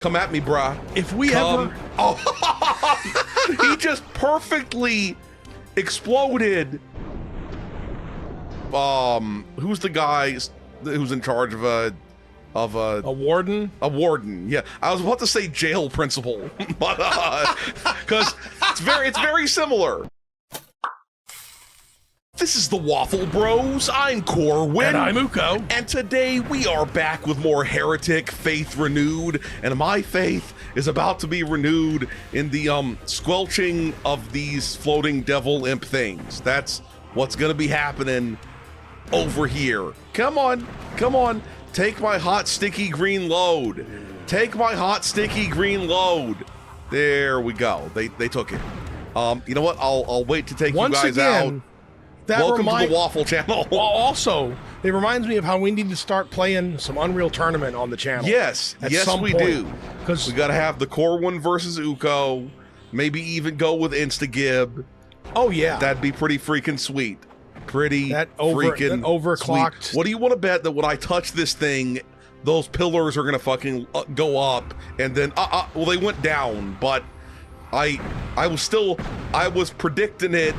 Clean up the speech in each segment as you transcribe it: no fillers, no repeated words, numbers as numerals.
Come at me, bruh. If we ever... Oh, he just perfectly exploded. Who's the guy who's in charge of a warden? A warden, yeah. I was about to say jail principal, but because it's very similar. This is the Waffle Bros. I'm Corwin. And I'm Uko. And today we are back with more Heretic Faith Renewed, and my faith is about to be renewed in the squelching of these floating devil imp things. That's what's gonna be happening over here. Come on, come on. Take my hot sticky green load. Take my hot sticky green load. There we go. They took it. You know what? I'll wait to take Once you guys again, out. That Welcome to the Waffle Channel. Well, also, it reminds me of how we need to start playing some Unreal Tournament on the channel. Yes, yes we do. Because we got to have the Corwin versus Uko. Maybe even go with InstaGib. Oh yeah, that'd be pretty freaking sweet. Pretty freaking overclocked. Sweet. What do you want to bet that when I touch this thing, those pillars are gonna fucking go up and then well, they went down, but I was predicting it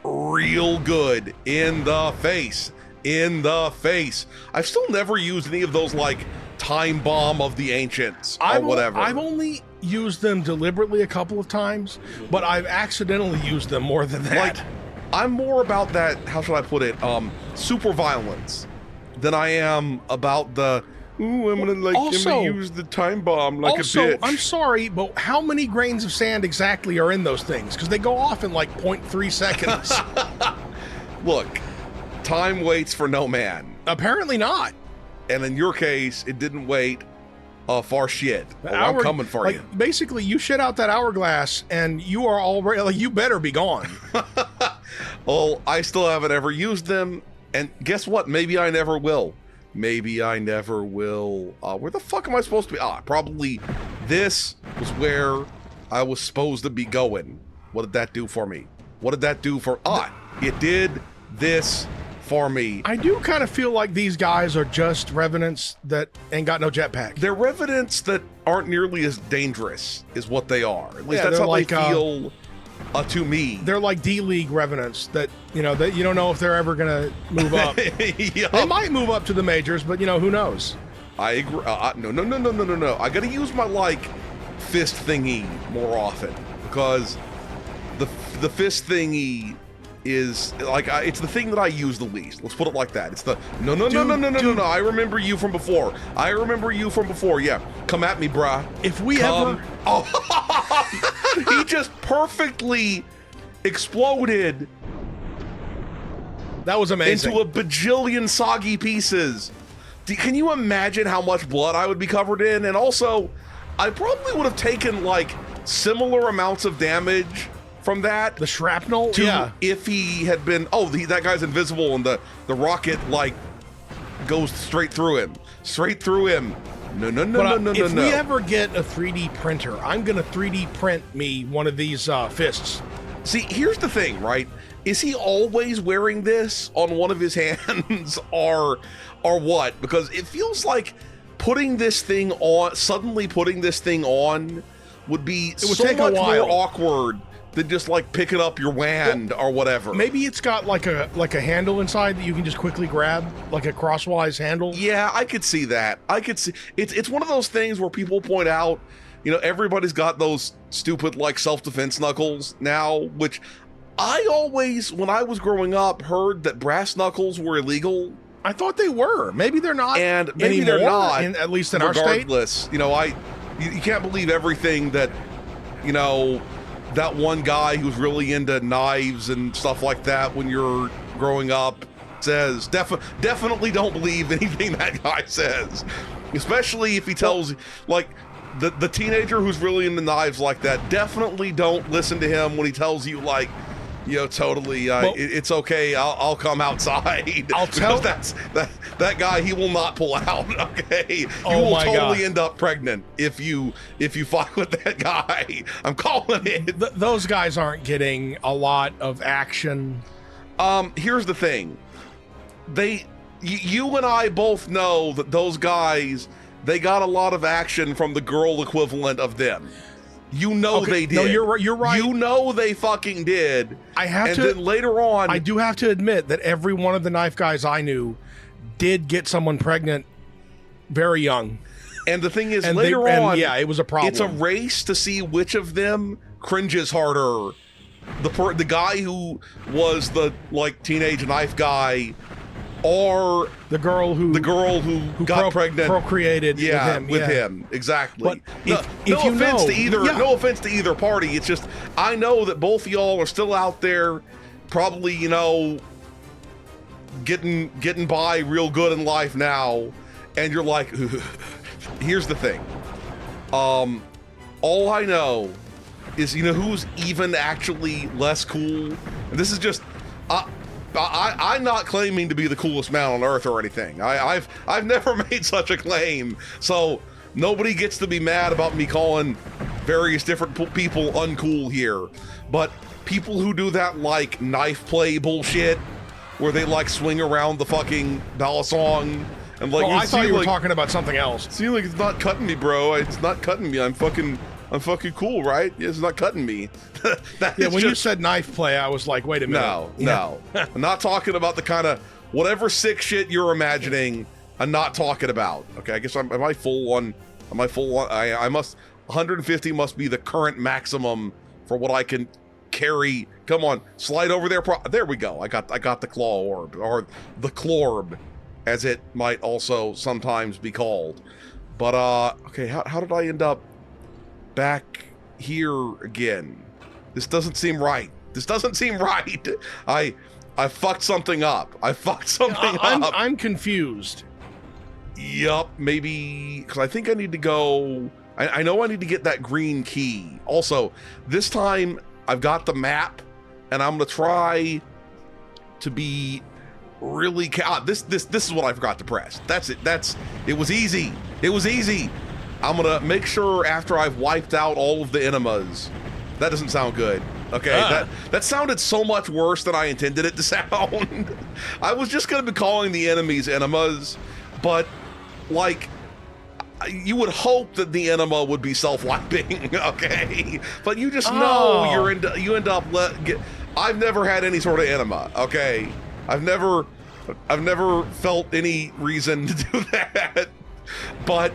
real good in the face. I've still never used any of those like time bomb of the ancients or whatever. I've only used them deliberately a couple of times, but I've accidentally used them more than that. Like, I'm more about that, how should I put it, super violence than I am about the, ooh, I'm gonna use the time bomb like a bitch. I'm sorry, but how many grains of sand exactly are in those things? Because they go off in like 0.3 seconds. Look, time waits for no man. Apparently not. And in your case, it didn't wait for shit. I'm coming for you. Basically, you shit out that hourglass and you are already, like, you better be gone. Well, I still haven't ever used them. And guess what? Maybe I never will. Maybe I never will. Where the fuck am I supposed to be? Probably this was where I was supposed to be going. What did that do for me? What did that do for... it did this for me. I do kind of feel like these guys are just revenants that ain't got no jetpack. They're revenants that aren't nearly as dangerous is what they are. At least that's how like, they feel to me. They're like D-League revenants that, you know, that you don't know if they're ever gonna move up. Yep. They might move up to the majors, but you know, who knows? I agree. No. I gotta use my like fist thingy more often because the fist thingy is like it's the thing that I use the least. Let's put it like that. It's the no. I remember you from before. Yeah, come at me, bruh. If we ever, he just perfectly exploded. That was amazing. Into a bajillion soggy pieces. Can you imagine how much blood I would be covered in? And also, I probably would have taken like similar amounts of damage from that. The shrapnel? Yeah. If he had been, that guy's invisible and the rocket like goes straight through him. No. If we ever get a 3D printer, I'm gonna 3D print me one of these fists. See, here's the thing, right? Is he always wearing this on one of his hands or what? Because it feels like suddenly putting this thing on would be so much more awkward than just like picking up your wand or whatever. Maybe it's got like a handle inside that you can just quickly grab, like a crosswise handle. Yeah, I could see that. It's one of those things where people point out, you know, everybody's got those stupid like self-defense knuckles now, which I always, when I was growing up, heard that brass knuckles were illegal. I thought they were. Maybe they're not. And maybe they're not. At least in our state. Regardless, you know, you can't believe everything that, you know, that one guy who's really into knives and stuff like that when you're growing up says. Definitely don't believe anything that guy says, especially if he tells, like, the teenager who's really into knives like that. Definitely don't listen to him when he tells you, like, you know, totally, it's okay, I'll come outside. I'll tell that guy, he will not pull out, okay? You will totally end up pregnant if you fight with that guy. I'm calling it. Those guys aren't getting a lot of action. Here's the thing. You and I both know that those guys they got a lot of action from the girl equivalent of them. You know Okay, they did. no, you're right. You know they fucking did. I have and to. then later on, I do have to admit that every one of the knife guys I knew did get someone pregnant very young. and the thing is, And later on, yeah, it was a problem. it's a race to see which of them cringes harder. The guy who was the like teenage knife guy, or the girl who got pregnant, procreated with him. Exactly. But no if you offense know, to either. yeah. No offense to either party. It's just I know that both of y'all are still out there, probably getting by real good in life now, and you're like, here's the thing. All I know is who's even actually less cool, and this is just I'm not claiming to be the coolest man on earth or anything. I've never made such a claim, so nobody gets to be mad about me calling various different people uncool here. But people who do that like knife play bullshit, where they like swing around the fucking balisong and like. Oh, I thought you were talking about something else. See, like it's not cutting me, bro. It's not cutting me. I'm fucking cool, right? It's not cutting me. When you said knife play, I was like, wait a minute. No. I'm not talking about the kind of whatever sick shit you're imagining. I'm not talking about. Okay, I guess am I full on? I must 150 must be the current maximum for what I can carry. Come on, slide over there. There we go. I got the claw orb, or the clorb, as it might also sometimes be called. But okay, how did I end up back here again? This doesn't seem right. I fucked something up. up. I'm confused. Yup, maybe because I think I need to go. I know I need to get that green key. Also, this time I've got the map, and I'm gonna try to be really. This is what I forgot to press. That's it. It was easy. I'm gonna make sure after I've wiped out all of the enemas. That doesn't sound good. Okay, that sounded so much worse than I intended it to sound. I was just gonna be calling the enemies enemas, but like you would hope that the enema would be self-wiping, okay? But you just know you end up I've never had any sort of enema, okay? I've never felt any reason to do that. But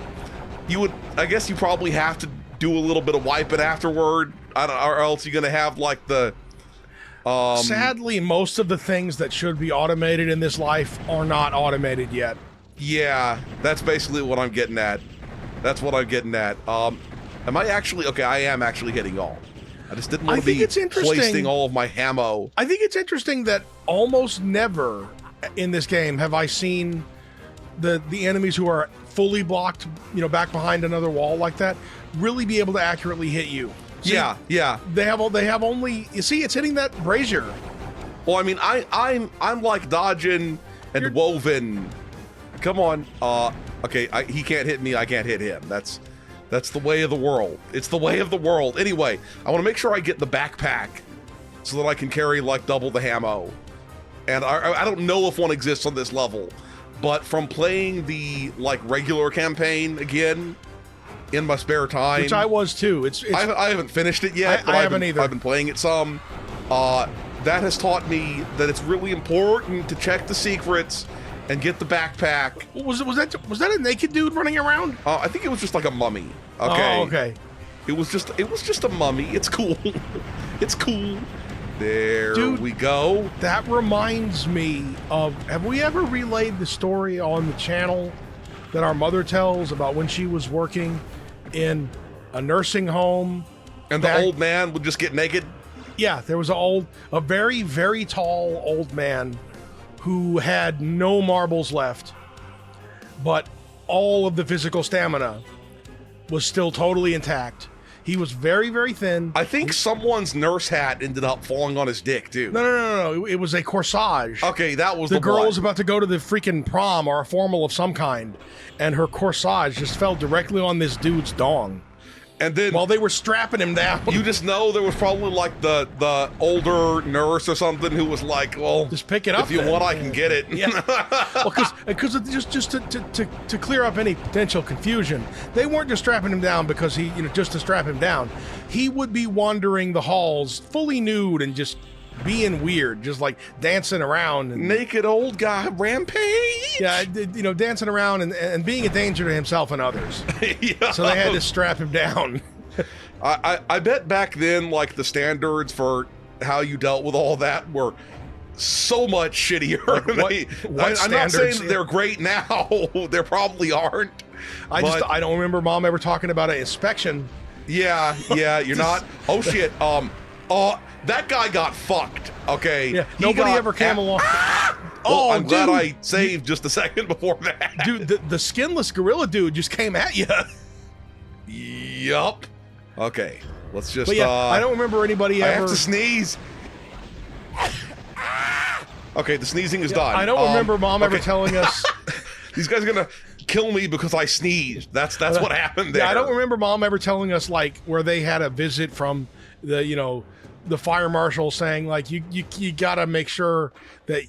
I guess you probably have to do a little bit of wiping afterward. Or else you're gonna have like the sadly, most of the things that should be automated in this life are not automated yet. Yeah, that's basically what I'm getting at. Am I actually okay? I am actually hitting all. I just didn't want to be wasting all of my ammo. I think it's interesting that almost never in this game have I seen the enemies who are fully blocked, back behind another wall like that, really be able to accurately hit you. See, yeah. They have only. You see, it's hitting that brazier. Well, I mean, I'm like dodging and woven. Come on. Okay, he can't hit me. I can't hit him. That's the way of the world. It's the way of the world. Anyway, I want to make sure I get the backpack so that I can carry like double the ammo. And I don't know if one exists on this level, but from playing the like regular campaign again in my spare time, which I was too. I haven't finished it yet. I haven't either. I've been playing it some. That has taught me that it's really important to check the secrets and get the backpack. Was that a naked dude running around? I think it was just like a mummy. Okay. Oh, okay. It was just a mummy. It's cool. It's cool. There Dude, we go. That reminds me of, have we ever relayed the story on the channel that our mother tells about when she was working in a nursing home? And the old man would just get naked? Yeah, there was a very, very tall old man who had no marbles left, but all of the physical stamina was still totally intact. He was very, very thin. I think someone's nurse hat ended up falling on his dick, too. No. It was a corsage. Okay, that was the girl one. was about to go to the freaking prom or a formal of some kind, and her corsage just fell directly on this dude's dong. And then while they were strapping him down. you just know there was probably like the older nurse or something who was like, well, just pick it up if you then. want, I can get it. Yeah. Well, because just to clear up any potential confusion, they weren't just strapping him down because he, just to strap him down. He would be wandering the halls fully nude and just being weird, just like dancing around. And, Naked old guy rampage. yeah, dancing around and being a danger to himself and others. Yeah. So they had to strap him down. I bet back then, like, the standards for how you dealt with all that were so much shittier. I'm not saying that they're great now. They probably aren't. I don't remember Mom ever talking about an inspection. Yeah, you're not. Oh shit. That guy got fucked. Okay. Yeah. Nobody ever came along. Well, I'm glad I saved just a second before that. Dude, the skinless gorilla dude just came at you. Yup. Okay. Let's just. But yeah, I don't remember anybody I ever. have to sneeze. Okay, the sneezing is done. I don't remember Mom ever telling us. These guys are gonna kill me because I sneezed. That's what happened there. Yeah, I don't remember Mom ever telling us like where they had a visit from the fire marshal saying like you gotta make sure that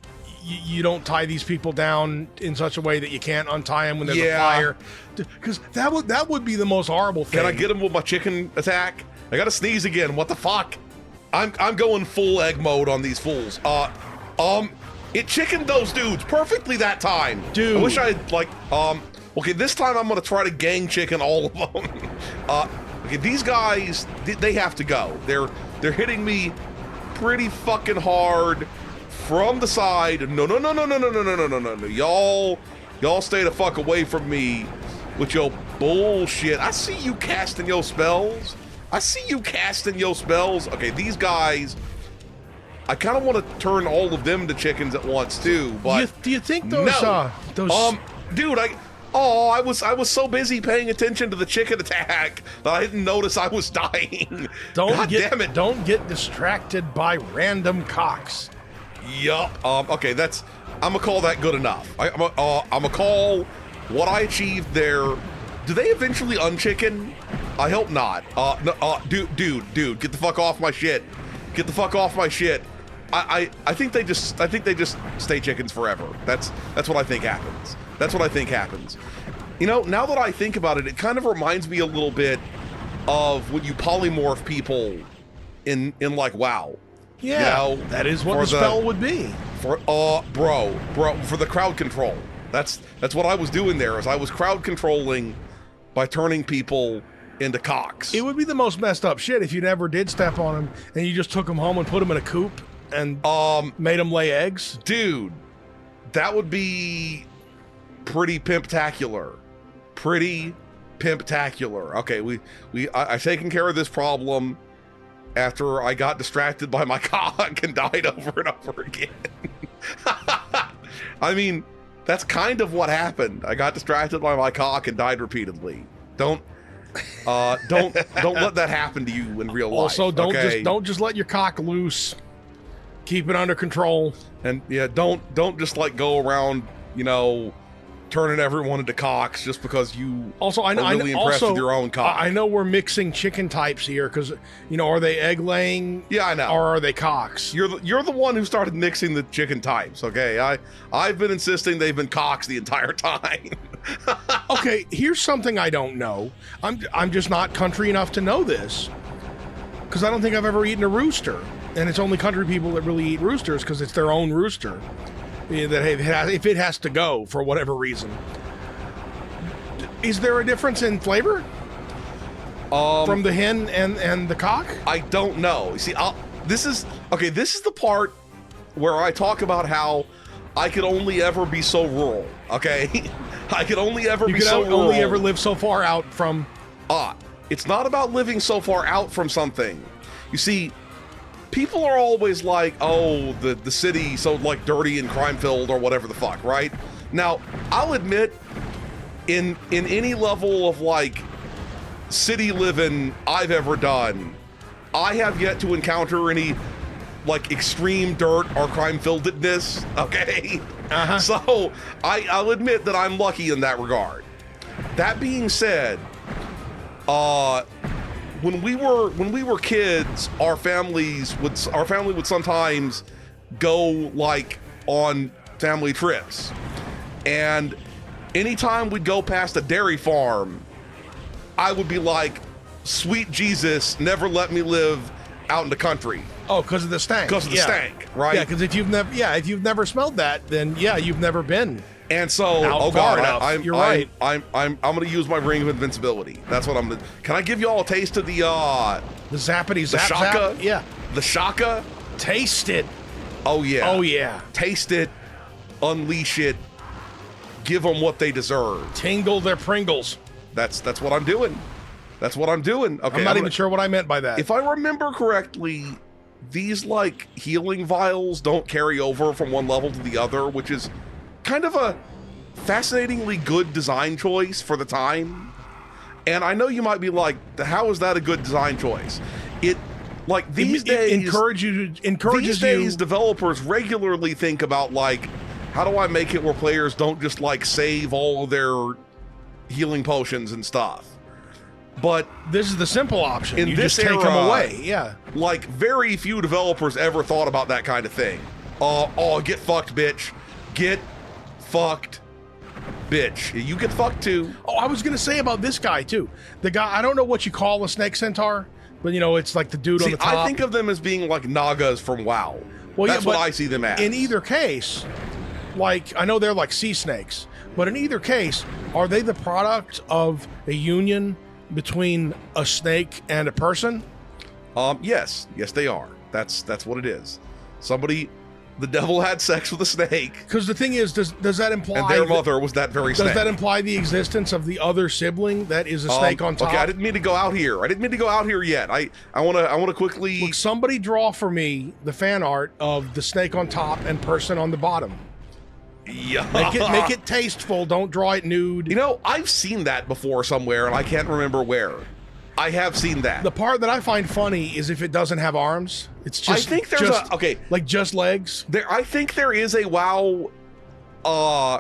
you don't tie these people down in such a way that you can't untie them when there's a fire, because that would be the most horrible thing. Can I get him with my chicken attack? I gotta sneeze again. What the fuck? I'm going full egg mode on these fools. It chickened those dudes perfectly that time. Dude. I wish I had, like, okay, this time I'm gonna try to gang chicken all of them. Okay, these guys, they have to go. They're hitting me pretty fucking hard from the side. No. Y'all stay the fuck away from me with your bullshit. I see you casting your spells. Okay, these guys, I kind of want to turn all of them to chickens at once too, but do you think those dude, I was so busy paying attention to the chicken attack that I didn't notice I was dying. God damn it. Don't get distracted by random cocks. Yup. Okay, I'm gonna call that good enough. I'm gonna call what I achieved there. Do they eventually unchicken? I hope not. No, dude, get the fuck off my shit. Get the fuck off my shit. I think they just stay chickens forever. That's what I think happens. Now that I think about it, it kind of reminds me a little bit of when you polymorph people in like WoW. Yeah, that is what the spell would be. For for the crowd control. That's what I was doing there. Is I was crowd controlling by turning people into cocks. It would be the most messed up shit if you never did step on them and you just took them home and put them in a coop and made them lay eggs. Dude, that would be pretty pimptacular. Okay, I've taken care of this problem after I got distracted by my cock and died over and over again. I mean, that's kind of what happened. I got distracted by my cock and died repeatedly. Don't let that happen to you in real life. Also, don't just let your cock loose. Keep it under control. And yeah, don't just like go around, turning everyone into cocks just because you are really impressed with your own cock. I know we're mixing chicken types here because, are they egg laying? Yeah, I know. Or are they cocks? You're the one who started mixing the chicken types, okay? I've been insisting they've been cocks the entire time. Okay, here's something I don't know. I'm just not country enough to know this because I don't think I've ever eaten a rooster. And it's only country people that really eat roosters because it's their own rooster. That if it has to go for whatever reason. Is there a difference in flavor from the hen and the cock? I don't know. You see, this is the part where I talk about how I could only ever be so rural. Okay, I could only ever be so rural. Only ever live so far out from. It's not about living so far out from something. You see, people are always like, oh, the city so like dirty and crime filled or whatever the fuck, right? Now, I'll admit, in any level of like city living I've ever done, I have yet to encounter any like extreme dirt or crime filledness. Okay, so I'll admit that I'm lucky in that regard. That being said, when we were kids, our family would sometimes go like on family trips, and anytime we'd go past a dairy farm, I would be like, sweet Jesus, never let me live out in the country. Oh, because of the stank. Because of the stank, right? Yeah, because if you've never smelled that, then yeah, you've never been. And so, out oh far god, enough. You're right. I'm going to use my ring of invincibility. That's what I'm gonna. Can I give you all a taste of the zappity zap shaka? zap? Yeah. The shaka? Taste it. Oh yeah. Oh yeah. Taste it, unleash it, give them what they deserve. Tingle their Pringles. That's what I'm doing. That's what I'm doing. Okay. I'm not even sure what I meant by that. If I remember correctly, these like healing vials don't carry over from one level to the other, which is kind of a fascinatingly good design choice for the time. And I know you might be like, how is that a good design choice? It like these days encourages you. Developers regularly think about like, how do I make it where players don't just like save all of their healing potions and stuff? But this is the simple option. In you this just take era, them away. Yeah. Like very few developers ever thought about that kind of thing. Oh, get fucked, bitch. Get fucked, bitch. You get fucked too. Oh, I was gonna say about this guy too. The guy, I don't know what you call a snake centaur, but you know, it's like the dude on the top. I think of them as being like Nagas from WoW. Well, that's yeah, what I see them as. In either case, like I know they're like sea snakes, but in either case, are they the product of a union between a snake and a person? Yes, they are. That's what it is. The devil had sex with a snake. Because the thing is, does that imply? And their mother was that very snake. Does that imply the existence of the other sibling that is a snake on top? Okay, I didn't mean to go out here. Yet. I want to quickly. Look, somebody draw for me the fan art of the snake on top and person on the bottom. Yeah. Make it tasteful. Don't draw it nude. You know, I've seen that before somewhere, and I can't remember where. I have seen that. The part that I find funny is if it doesn't have arms. It's just. I think there's like just legs. I think there is a WoW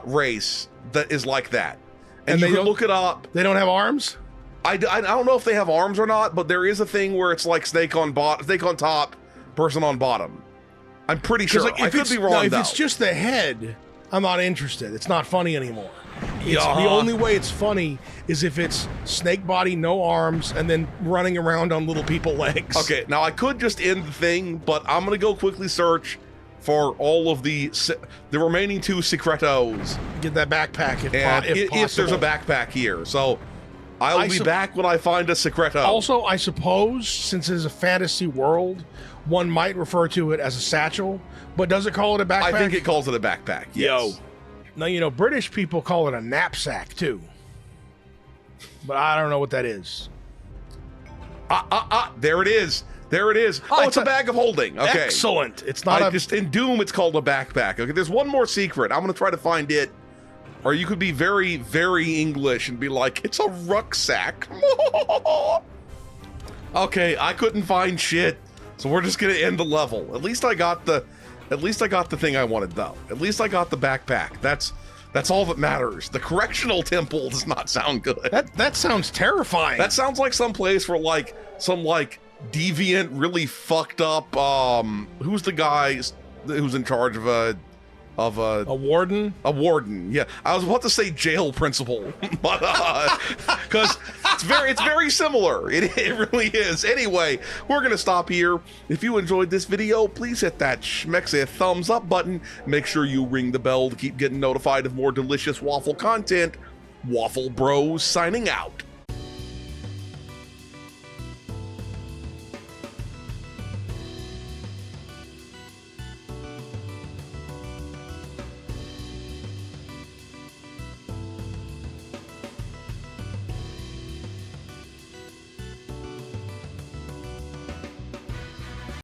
race that is like that, and you can look it up. They don't have arms. I don't know if they have arms or not, but there is a thing where it's like snake on top, person on bottom. I'm pretty sure. Like, I could be wrong. No, if it's just the head, I'm not interested. It's not funny anymore. The only way it's funny is if it's snake body, no arms, and then running around on little people legs. Okay, now I could just end the thing, but I'm gonna go quickly search for all of the remaining 2 secretos. Get that backpack if there's a backpack here. So I'll be back when I find a secreto. Also, I suppose since it's a fantasy world, one might refer to it as a satchel, but does it call it a backpack? I think it calls it a backpack. Yes. Yo. Now, you know, British people call it a knapsack, too. But I don't know what that is. There it is. There it is. Oh, it's a bag of holding. Okay. Excellent. It's not just in Doom, it's called a backpack. Okay, there's one more secret. I'm going to try to find it. Or you could be very, very English and be like, it's a rucksack. Okay, I couldn't find shit. So we're just going to end the level. At least I got the thing I wanted, though. At least I got the backpack. That's all that matters. The correctional temple does not sound good. That sounds terrifying. That sounds like some place where like some like deviant, really fucked up. Who's the guy who's in charge of a warden? A warden. Yeah, I was about to say jail principal, but because it's very similar. It really is. Anyway, we're gonna stop here. If you enjoyed this video, please hit that schmexy thumbs up button. Make sure you ring the bell to keep getting notified of more delicious waffle content. Waffle Bros signing out.